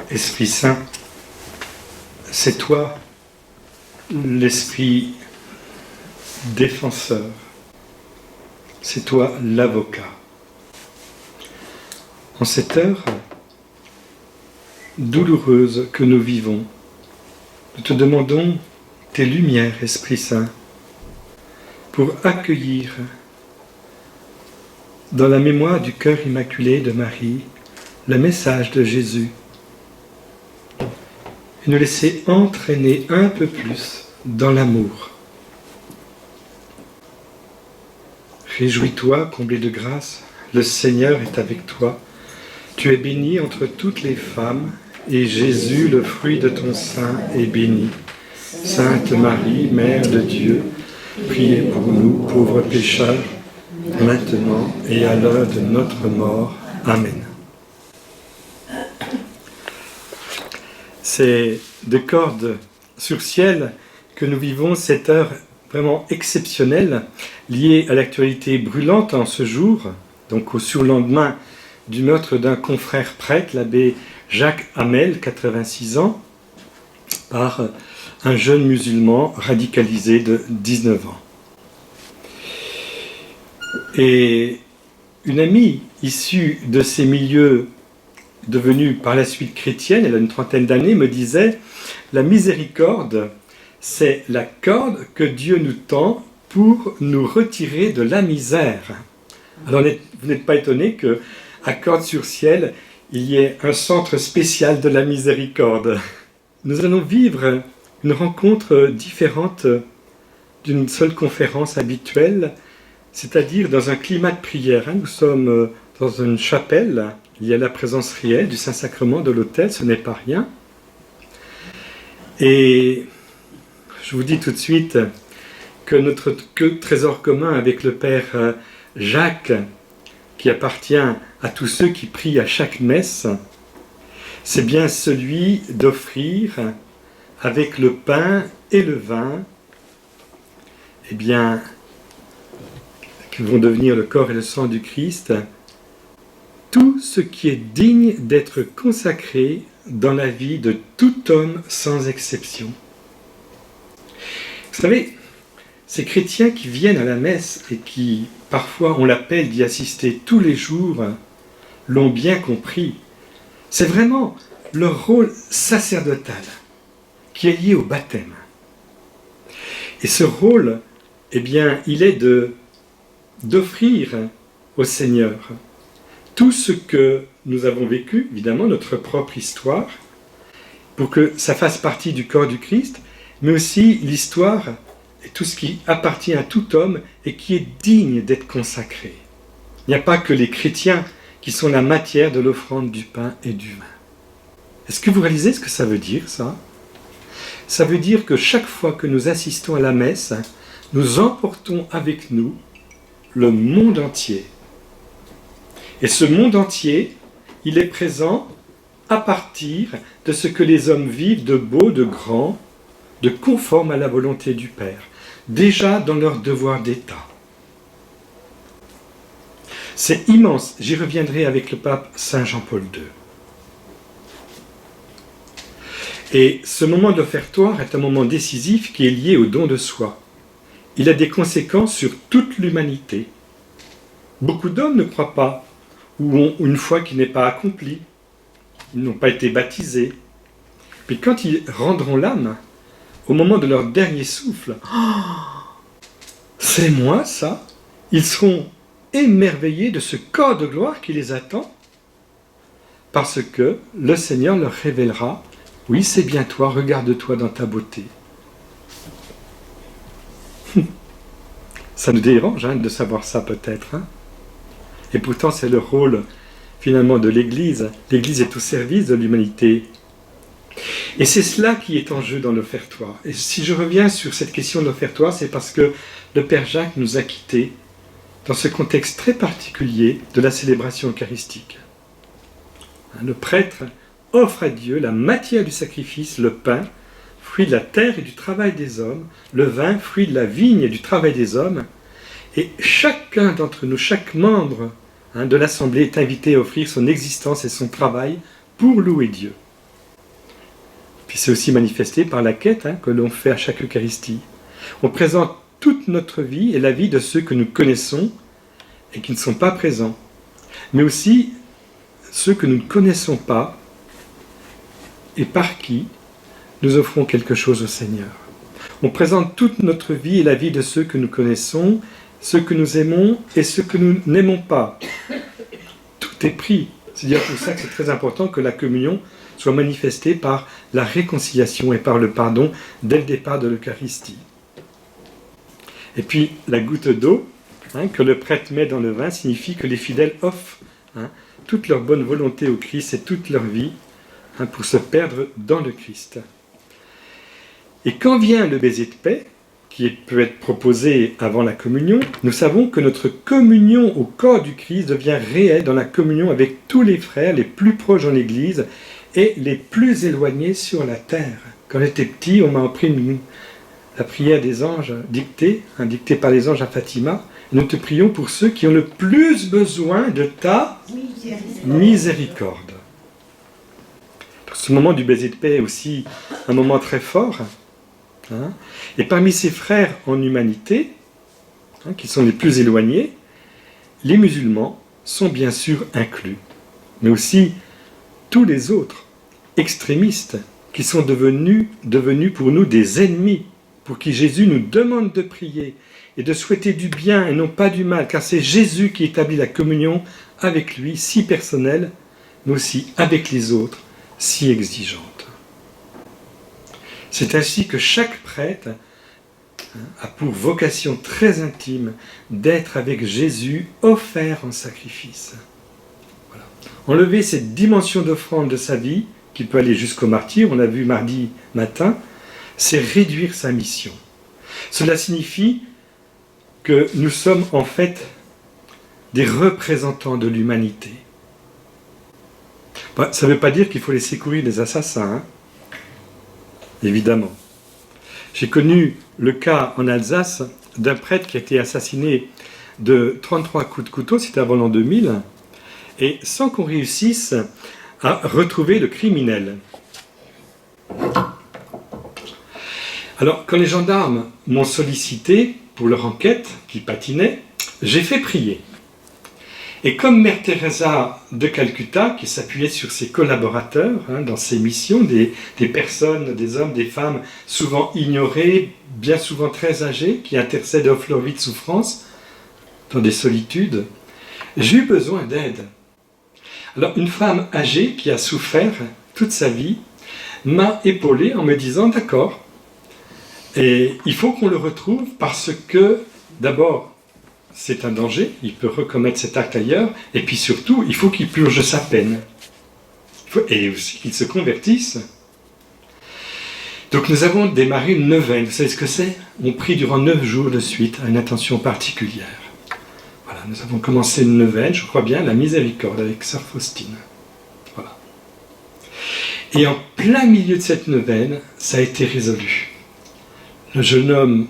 Esprit Saint, c'est toi l'Esprit défenseur, c'est toi l'avocat. En cette heure douloureuse que nous vivons, nous te demandons tes lumières, Esprit Saint, pour accueillir dans la mémoire du cœur immaculé de Marie le message de Jésus et nous laisser entraîner un peu plus dans l'amour. Réjouis-toi, comblé de grâce, le Seigneur est avec toi. Tu es bénie entre toutes les femmes, et Jésus, le fruit de ton sein, est béni. Sainte Marie, Mère de Dieu, priez pour nous, pauvres pécheurs, maintenant et à l'heure de notre mort. Amen. C'est de cordes sur ciel que nous vivons cette heure vraiment exceptionnelle, liée à l'actualité brûlante en ce jour, donc au surlendemain du meurtre d'un confrère prêtre, l'abbé Jacques Hamel, 86 ans, par un jeune musulman radicalisé de 19 ans. Et une amie issue de ces milieux devenue par la suite chrétienne, elle a une trentaine d'années, me disait « La miséricorde, c'est la corde que Dieu nous tend pour nous retirer de la misère. » Alors vous n'êtes pas étonné qu'à Cordes-sur-Ciel, il y ait un centre spécial de la miséricorde. Nous allons vivre une rencontre différente d'une seule conférence habituelle, c'est-à-dire dans un climat de prière. Nous sommes dans une chapelle, il y a la présence réelle du Saint-Sacrement de l'autel, ce n'est pas rien. Et je vous dis tout de suite que notre trésor commun avec le Père Jacques, qui appartient à tous ceux qui prient à chaque messe, c'est bien celui d'offrir avec le pain et le vin, eh bien, qui vont devenir le corps et le sang du Christ, tout ce qui est digne d'être consacré dans la vie de tout homme sans exception. Vous savez, ces chrétiens qui viennent à la messe et qui, parfois, ont l'appel d'y assister tous les jours, l'ont bien compris. C'est vraiment leur rôle sacerdotal qui est lié au baptême. Et ce rôle, eh bien, il est d'offrir au Seigneur tout ce que nous avons vécu, évidemment, notre propre histoire, pour que ça fasse partie du corps du Christ, mais aussi l'histoire et tout ce qui appartient à tout homme et qui est digne d'être consacré. Il n'y a pas que les chrétiens qui sont la matière de l'offrande du pain et du vin. Est-ce que vous réalisez ce que ça veut dire, ça ? Ça veut dire que chaque fois que nous assistons à la messe, nous emportons avec nous le monde entier. Et ce monde entier, il est présent à partir de ce que les hommes vivent de beau, de grand, de conforme à la volonté du Père, déjà dans leur devoir d'État. C'est immense, j'y reviendrai avec le pape Saint Jean-Paul II. Et ce moment d'offertoire est un moment décisif qui est lié au don de soi. Il a des conséquences sur toute l'humanité. Beaucoup d'hommes ne croient pas, ou ont une foi qui n'est pas accomplie. Ils n'ont pas été baptisés. Puis quand ils rendront l'âme, au moment de leur dernier souffle, c'est moi ça, ils seront émerveillés de ce corps de gloire qui les attend, parce que le Seigneur leur révélera, oui c'est bien toi, regarde-toi dans ta beauté. Ça nous dérange de savoir ça peut-être. Et pourtant c'est le rôle finalement de l'Église. L'Église est au service de l'humanité. Et c'est cela qui est en jeu dans l'offertoire. Et si je reviens sur cette question de l'offertoire, c'est parce que le Père Jacques nous a quittés dans ce contexte très particulier de la célébration eucharistique. Le prêtre offre à Dieu la matière du sacrifice, le pain, fruit de la terre et du travail des hommes, le vin, fruit de la vigne et du travail des hommes, et chacun d'entre nous, chaque membre de l'Assemblée est invité à offrir son existence et son travail pour louer Dieu. Puis c'est aussi manifesté par la quête que l'on fait à chaque Eucharistie. On présente toute notre vie et la vie de ceux que nous connaissons et qui ne sont pas présents, mais aussi ceux que nous ne connaissons pas et par qui nous offrons quelque chose au Seigneur. On présente toute notre vie et la vie de ceux que nous connaissons, ceux que nous aimons et ceux que nous n'aimons pas. Tout est pris. C'est-à-dire pour ça que c'est très important que la communion soit manifestée par la réconciliation et par le pardon dès le départ de l'Eucharistie. Et puis la goutte d'eau que le prêtre met dans le vin signifie que les fidèles offrent toute leur bonne volonté au Christ et toute leur vie pour se perdre dans le Christ. Et quand vient le baiser de paix, qui peut être proposé avant la communion, nous savons que notre communion au corps du Christ devient réelle dans la communion avec tous les frères les plus proches dans l'Église et les plus éloignés sur la terre. Quand j'étais petit, on m'a appris la prière des anges dictée par les anges à Fatima. Nous te prions pour ceux qui ont le plus besoin de ta miséricorde. Ce moment du baiser de paix est aussi un moment très fort. Et parmi ces frères en humanité, qui sont les plus éloignés, les musulmans sont bien sûr inclus, mais aussi tous les autres extrémistes qui sont devenus pour nous des ennemis, pour qui Jésus nous demande de prier et de souhaiter du bien et non pas du mal, car c'est Jésus qui établit la communion avec lui, si personnelle, mais aussi avec les autres, si exigeante. C'est ainsi que chaque prêtre a pour vocation très intime d'être avec Jésus offert en sacrifice. Voilà. Enlever cette dimension d'offrande de sa vie, qui peut aller jusqu'au martyre, on l'a vu mardi matin, c'est réduire sa mission. Cela signifie que nous sommes en fait des représentants de l'humanité. Ça ne veut pas dire qu'il faut laisser courir les assassins, évidemment. J'ai connu le cas en Alsace d'un prêtre qui a été assassiné de 33 coups de couteau, c'était avant l'an 2000, et sans qu'on réussisse à retrouver le criminel. Alors, quand les gendarmes m'ont sollicité pour leur enquête, qui patinait, j'ai fait prier. Et comme Mère Teresa de Calcutta, qui s'appuyait sur ses collaborateurs dans ses missions, des personnes, des hommes, des femmes souvent ignorées, bien souvent très âgées, qui intercèdent et offrent leur vie de souffrance dans des solitudes, j'ai eu besoin d'aide. Alors une femme âgée qui a souffert toute sa vie m'a épaulé en me disant « D'accord, et il faut qu'on le retrouve parce que d'abord, c'est un danger, il peut recommettre cet acte ailleurs, et puis surtout, il faut qu'il purge sa peine. Et aussi qu'il se convertisse. » Donc nous avons démarré une neuvaine. Vous savez ce que c'est ? On prie durant 9 jours de suite à une intention particulière. Voilà, nous avons commencé une neuvaine, je crois bien, la miséricorde avec Sœur Faustine. Voilà. Et en plein milieu de cette neuvaine, ça a été résolu. Le jeune homme,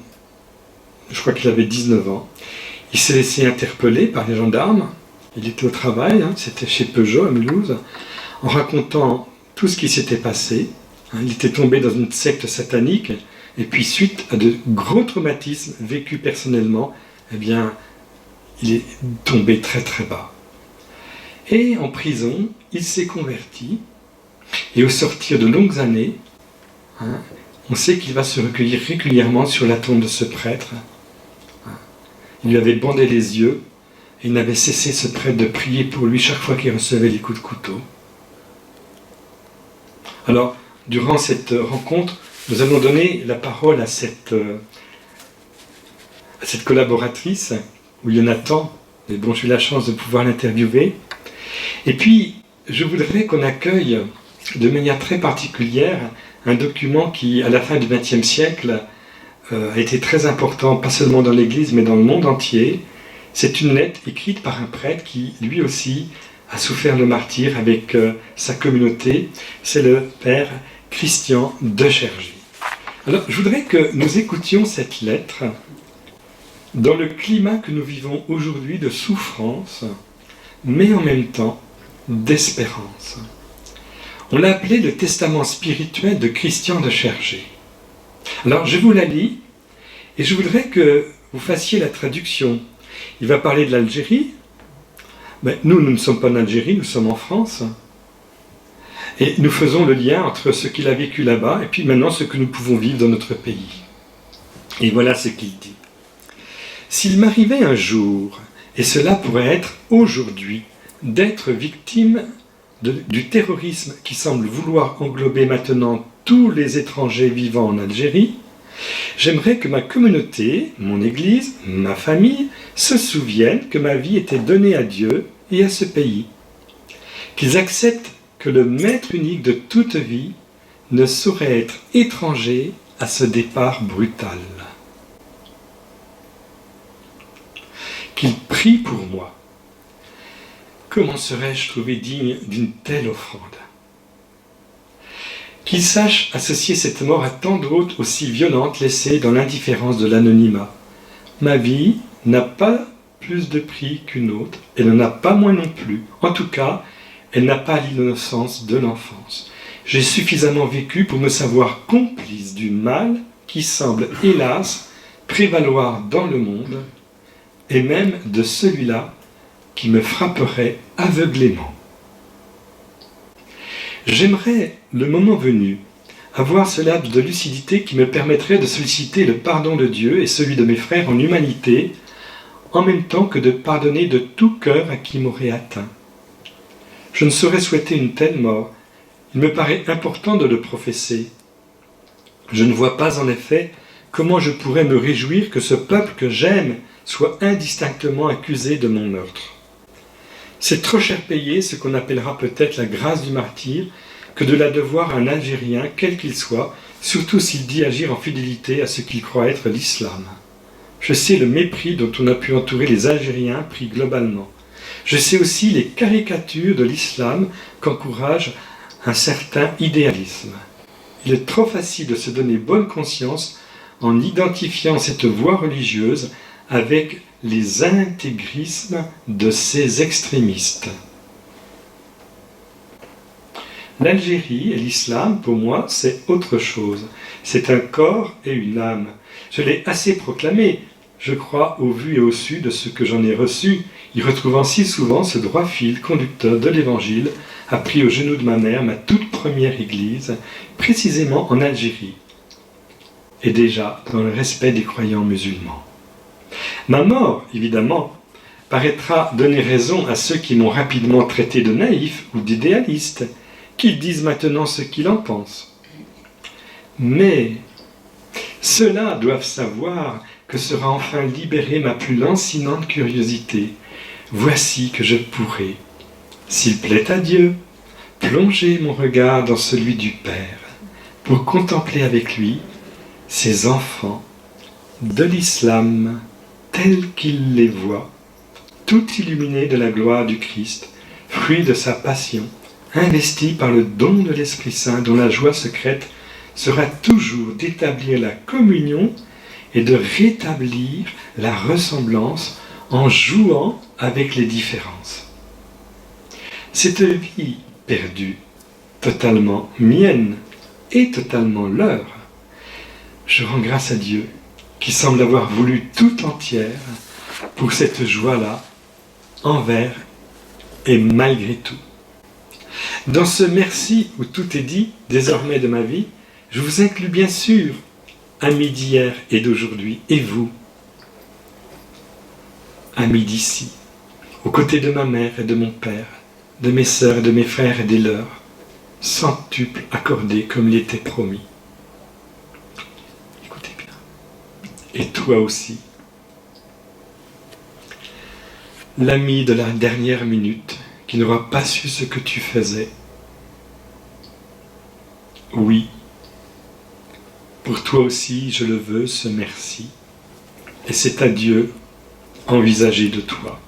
je crois qu'il avait 19 ans, il s'est laissé interpeller par les gendarmes. Il était au travail, c'était chez Peugeot à Mulhouse, en racontant tout ce qui s'était passé. Il était tombé dans une secte satanique, et puis suite à de gros traumatismes vécus personnellement, eh bien, il est tombé très très bas. Et en prison, il s'est converti, et au sortir de longues années, on sait qu'il va se recueillir régulièrement sur la tombe de ce prêtre. Il lui avait bandé les yeux, et il n'avait cessé, ce prêtre, de prier pour lui chaque fois qu'il recevait les coups de couteau. Alors, durant cette rencontre, nous allons donner la parole à cette collaboratrice, où il y en a tant, mais bon, j'ai eu la chance de pouvoir l'interviewer. Et puis, je voudrais qu'on accueille de manière très particulière un document qui, à la fin du XXe siècle, a été très important, pas seulement dans l'Église, mais dans le monde entier. C'est une lettre écrite par un prêtre qui, lui aussi, a souffert le martyre avec sa communauté. C'est le père Christian de Chergy. Alors, je voudrais que nous écoutions cette lettre dans le climat que nous vivons aujourd'hui de souffrance, mais en même temps d'espérance. On l'a appelé le testament spirituel de Christian de Chergé. Alors je vous la lis et je voudrais que vous fassiez la traduction. Il va parler de l'Algérie. Mais nous ne sommes pas en Algérie, nous sommes en France. Et nous faisons le lien entre ce qu'il a vécu là-bas et puis maintenant ce que nous pouvons vivre dans notre pays. Et voilà ce qu'il dit. S'il m'arrivait un jour, et cela pourrait être aujourd'hui, d'être victime du terrorisme qui semble vouloir englober maintenant tous les étrangers vivant en Algérie, j'aimerais que ma communauté, mon église, ma famille, se souviennent que ma vie était donnée à Dieu et à ce pays. Qu'ils acceptent que le maître unique de toute vie ne saurait être étranger à ce départ brutal. Qu'ils prient pour moi. Comment serais-je trouvé digne d'une telle offrande? Qu'ils sachent associer cette mort à tant d'autres aussi violentes laissées dans l'indifférence de l'anonymat. Ma vie n'a pas plus de prix qu'une autre, elle n'en a pas moins non plus. En tout cas, elle n'a pas l'innocence de l'enfance. J'ai suffisamment vécu pour me savoir complice du mal qui semble, hélas, prévaloir dans le monde, et même de celui-là qui me frapperait aveuglément. J'aimerais, le moment venu, avoir ce laps de lucidité qui me permettrait de solliciter le pardon de Dieu et celui de mes frères en humanité, en même temps que de pardonner de tout cœur à qui m'aurait atteint. Je ne saurais souhaiter une telle mort. Il me paraît important de le professer. Je ne vois pas en effet comment je pourrais me réjouir que ce peuple que j'aime soit indistinctement accusé de mon meurtre. C'est trop cher payé ce qu'on appellera peut-être la grâce du martyr que de la devoir à un Algérien, quel qu'il soit, surtout s'il dit agir en fidélité à ce qu'il croit être l'islam. Je sais le mépris dont on a pu entourer les Algériens pris globalement. Je sais aussi les caricatures de l'islam qu'encourage un certain idéalisme. Il est trop facile de se donner bonne conscience en identifiant cette voie religieuse avec les intégrismes de ces extrémistes. L'Algérie et l'islam, pour moi, c'est autre chose. C'est un corps et une âme. Je l'ai assez proclamé, je crois, au vu et au su de ce que j'en ai reçu, y retrouvant si souvent ce droit fil conducteur de l'Évangile, appris aux genoux de ma mère, ma toute première église, précisément en Algérie, et déjà dans le respect des croyants musulmans. Ma mort, évidemment, paraîtra donner raison à ceux qui m'ont rapidement traité de naïf ou d'idéaliste, qu'ils disent maintenant ce qu'ils en pensent. Mais ceux-là doivent savoir que sera enfin libérée ma plus lancinante curiosité. Voici que je pourrai, s'il plaît à Dieu, plonger mon regard dans celui du Père, pour contempler avec lui ses enfants de l'islam tels qu'il les voit, tout illuminés de la gloire du Christ, fruit de sa passion, investis par le don de l'Esprit Saint dont la joie secrète sera toujours d'établir la communion et de rétablir la ressemblance en jouant avec les différences. Cette vie perdue, totalement mienne et totalement leur, je rends grâce à Dieu qui semble avoir voulu tout entière pour cette joie-là, envers et malgré tout. Dans ce merci où tout est dit désormais de ma vie, je vous inclus bien sûr, amis d'hier et d'aujourd'hui, et vous, amis d'ici, aux côtés de ma mère et de mon père, de mes sœurs et de mes frères et des leurs, centuple accordé comme il était promis. Écoutez bien. Et toi aussi. L'ami de la dernière minute qui n'aura pas su ce que tu faisais. Oui, pour toi aussi je le veux, ce merci. Et c'est à Dieu envisager de toi.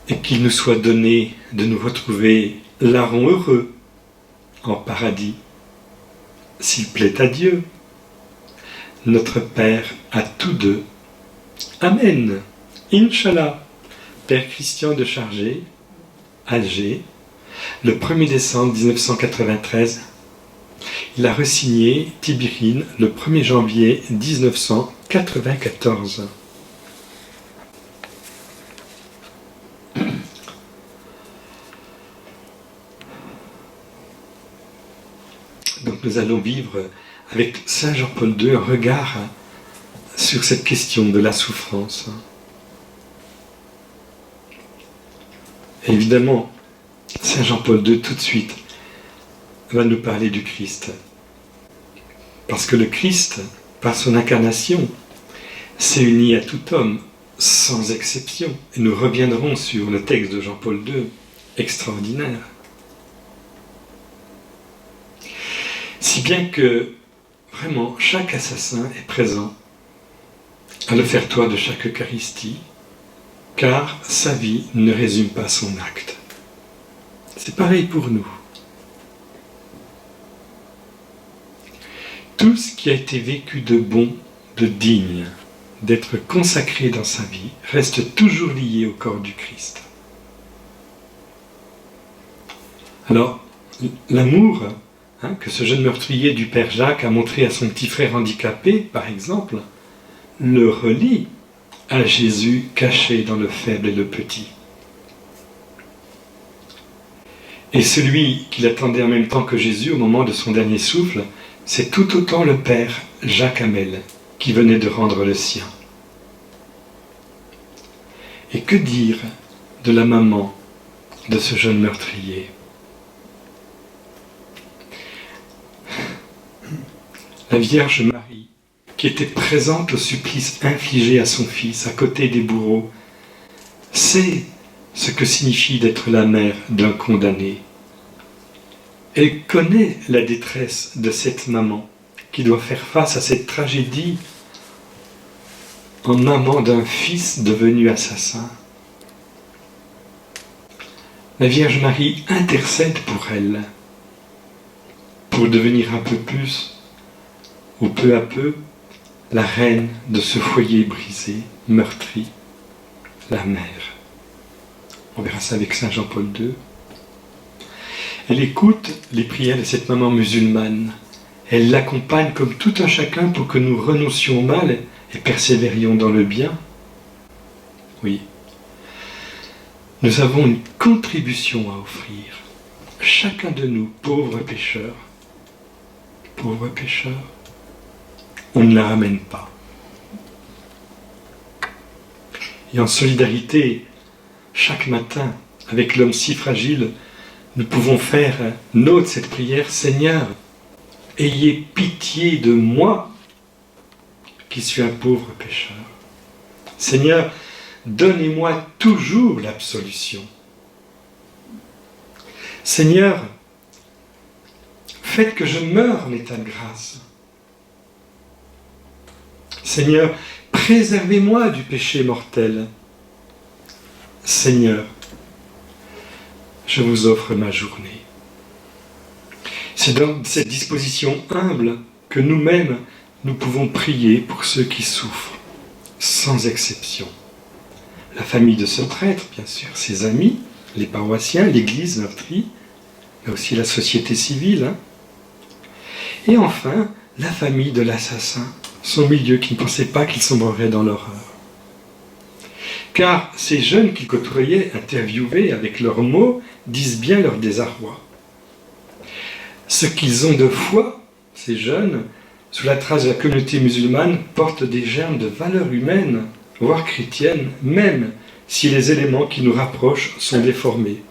Et qu'il nous soit donné de nous retrouver larrons heureux en paradis, s'il plaît à Dieu, notre Père à tous deux. Amen. Inch'Allah. Père Christian de Chergé. Alger, le 1er décembre 1993. Il a re-signé Tibirine le 1er janvier 1994. Donc nous allons vivre avec Saint Jean-Paul II un regard sur cette question de la souffrance. Et évidemment, Saint Jean-Paul II tout de suite va nous parler du Christ. Parce que le Christ, par son incarnation, s'est uni à tout homme, sans exception. Et nous reviendrons sur le texte de Jean-Paul II, extraordinaire. Si bien que, vraiment, chaque assassin est présent à l'offertoire de chaque Eucharistie, car sa vie ne résume pas son acte. C'est pareil pour nous. Tout ce qui a été vécu de bon, de digne, d'être consacré dans sa vie, reste toujours lié au corps du Christ. Alors, l'amour que ce jeune meurtrier du Père Jacques a montré à son petit frère handicapé, par exemple, le relie à Jésus caché dans le faible et le petit. Et celui qui l'attendait en même temps que Jésus au moment de son dernier souffle, c'est tout autant le Père Jacques Hamel qui venait de rendre le sien. Et que dire de la maman de ce jeune meurtrier ? La Vierge Marie, qui était présente au supplice infligé à son fils à côté des bourreaux, sait ce que signifie d'être la mère d'un condamné. Elle connaît la détresse de cette maman qui doit faire face à cette tragédie en amant d'un fils devenu assassin. La Vierge Marie intercède pour elle, pour devenir un peu plus, ou peu à peu, la reine de ce foyer brisé, meurtri, la mère. On verra ça avec Saint Jean-Paul II. Elle écoute les prières de cette maman musulmane. Elle l'accompagne comme tout un chacun pour que nous renoncions au mal et persévérions dans le bien. Oui. Nous avons une contribution à offrir. Chacun de nous, pauvres pécheurs, on ne la ramène pas. Et en solidarité, chaque matin, avec l'homme si fragile, nous pouvons faire nôtre cette prière. Seigneur, ayez pitié de moi, qui suis un pauvre pécheur. Seigneur, donnez-moi toujours l'absolution. Seigneur, faites que je meure en état de grâce. Seigneur, préservez-moi du péché mortel. Seigneur, je vous offre ma journée. C'est dans cette disposition humble que nous-mêmes, nous pouvons prier pour ceux qui souffrent, sans exception. La famille de ce prêtre, bien sûr, ses amis, les paroissiens, l'Église meurtrie, mais aussi la société civile. Et enfin, la famille de l'assassin, son milieu qui ne pensait pas qu'il sombrerait dans l'horreur. Car ces jeunes qu'il côtoyait, interviewés avec leurs mots, disent bien leur désarroi. Ce qu'ils ont de foi, ces jeunes, sous la trace de la communauté musulmane, portent des germes de valeurs humaines, voire chrétiennes, même si les éléments qui nous rapprochent sont déformés.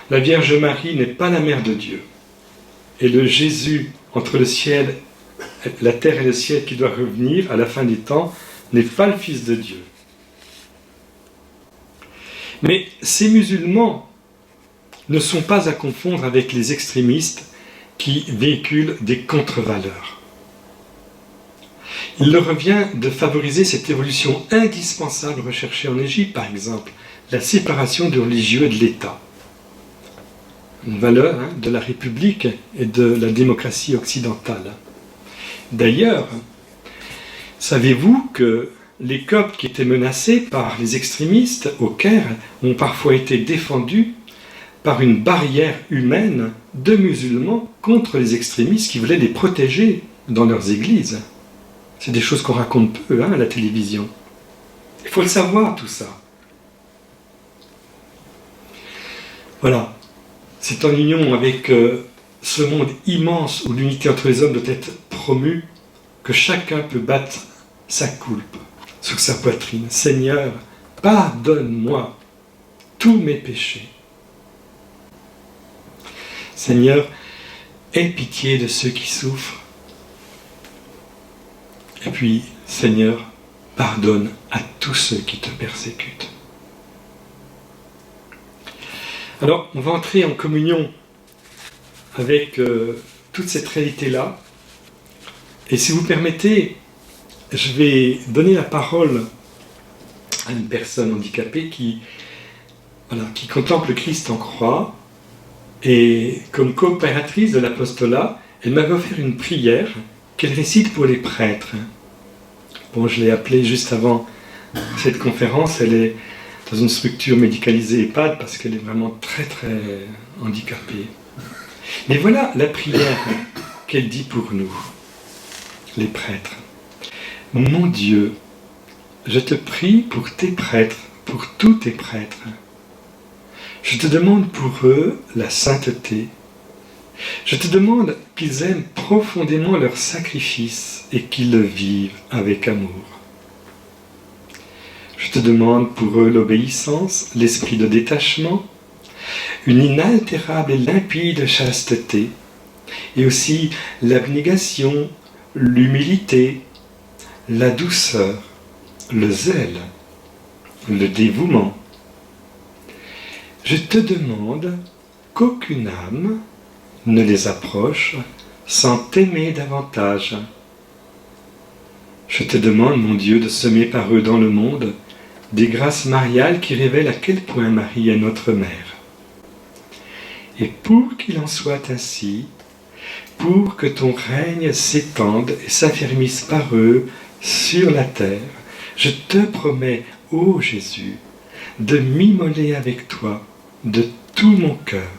La Vierge Marie n'est pas la mère de Dieu. Et le Jésus entre le ciel, la terre et le ciel qui doit revenir à la fin des temps n'est pas le Fils de Dieu. Mais ces musulmans ne sont pas à confondre avec les extrémistes qui véhiculent des contre-valeurs. Il leur revient de favoriser cette évolution indispensable recherchée en Égypte, par exemple, la séparation du religieux et de l'État. Une valeur de la République et de la démocratie occidentale. D'ailleurs, savez-vous que les Coptes qui étaient menacés par les extrémistes au Caire ont parfois été défendus par une barrière humaine de musulmans contre les extrémistes qui voulaient les protéger dans leurs églises. C'est des choses qu'on raconte peu à la télévision. Il faut le savoir tout ça. Voilà, c'est en union avec ce monde immense où l'unité entre les hommes doit être promue que chacun peut battre sa coulpe sur sa poitrine. Seigneur, pardonne-moi tous mes péchés. Seigneur, aie pitié de ceux qui souffrent. Et puis, Seigneur, pardonne à tous ceux qui te persécutent. Alors, on va entrer en communion avec toute cette réalité-là. Et si vous permettez, je vais donner la parole à une personne handicapée qui contemple le Christ en croix. Et comme coopératrice de l'apostolat, elle m'avait offert une prière qu'elle récite pour les prêtres. Bon, je l'ai appelée juste avant cette conférence. Elle est dans une structure médicalisée EHPAD parce qu'elle est vraiment très très handicapée. Mais voilà la prière qu'elle dit pour nous, les prêtres. Mon Dieu, je te prie pour tes prêtres, pour tous tes prêtres. Je te demande pour eux la sainteté. Je te demande qu'ils aiment profondément leur sacrifice et qu'ils le vivent avec amour. Je te demande pour eux l'obéissance, l'esprit de détachement, une inaltérable et limpide chasteté, et aussi l'abnégation, l'humilité, la douceur, le zèle, le dévouement. Je te demande qu'aucune âme ne les approche sans t'aimer davantage. Je te demande, mon Dieu, de semer par eux dans le monde des grâces mariales qui révèlent à quel point Marie est notre mère. Et pour qu'il en soit ainsi, pour que ton règne s'étende et s'affermisse par eux sur la terre, je te promets, ô Jésus, de m'immoler avec toi de tout mon cœur,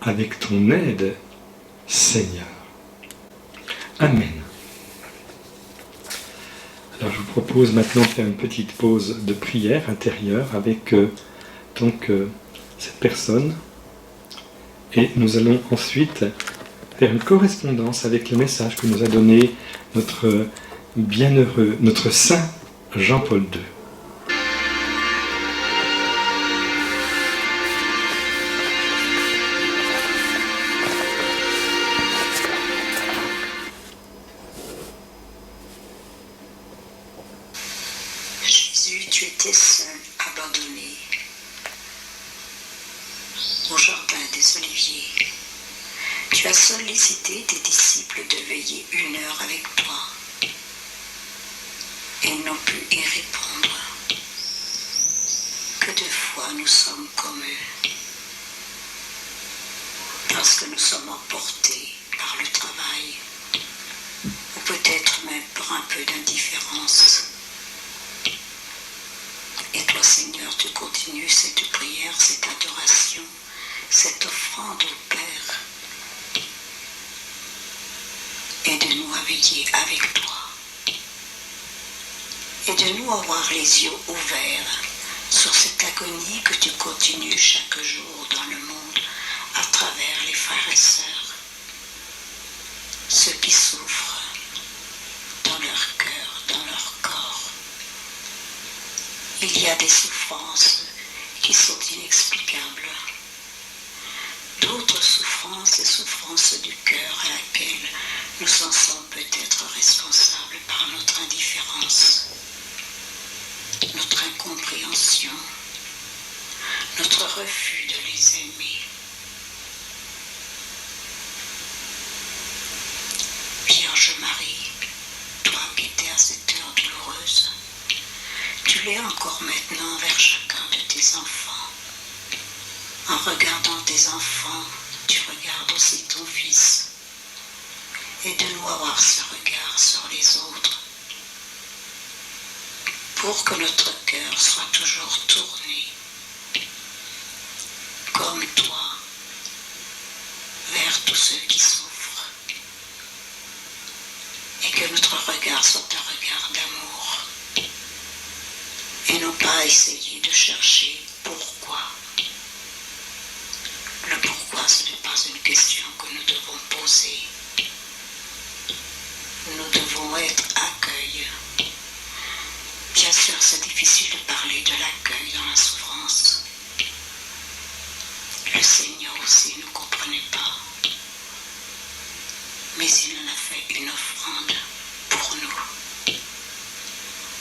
avec ton aide, Seigneur. Amen. Alors je vous propose maintenant de faire une petite pause de prière intérieure avec cette personne. Et nous allons ensuite faire une correspondance avec le message que nous a donné notre bienheureux, notre saint Jean-Paul II. Jésus, tu étais seul, abandonné, au jardin des Oliviers. Tu as sollicité tes disciples de veiller 1 heure avec toi. Et ils n'ont pu y répondre. Que de fois nous sommes comme eux. Parce que nous sommes emportés par le travail. Ou peut-être même par un peu d'indifférence. Et toi, Seigneur, tu continues cette prière, cette adoration, cette offrande au Père. Aide-nous à veiller avec toi. Aide-nous à avoir les yeux ouverts sur cette agonie que tu continues chaque jour dans le monde à travers les frères et sœurs. Ceux qui souffrent dans leur cœur, dans leur corps. Il y a des souffrances qui sont inexplicables. D'autres souffrances, des souffrances du cœur à laquelle nous en sommes peut-être responsables par notre indifférence, notre incompréhension, notre refus de les aimer. Vierge Marie, toi qui étais à cette heure douloureuse, tu l'es encore maintenant vers chacun de tes enfants. En regardant tes enfants, tu regardes aussi ton Fils. Aide-nous à avoir ce regard sur les autres, pour que notre cœur soit toujours tourné, comme comme toi, vers tous ceux qui souffrent, et que notre regard soit un regard d'amour, et non pas essayer de chercher pourquoi. Le pourquoi, ce n'est pas une question que nous devons poser. Nous devons être accueil. Bien sûr, c'est difficile de parler de l'accueil dans la souffrance. Le Seigneur aussi ne comprenait pas. Mais il en a fait une offrande pour nous.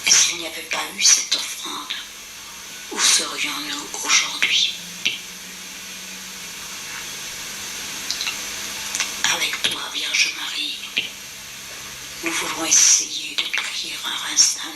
Et s'il n'y avait pas eu cette offrande, où serions-nous aujourd'hui? Avec toi, Vierge Marie, nous voulons essayer de prier un instant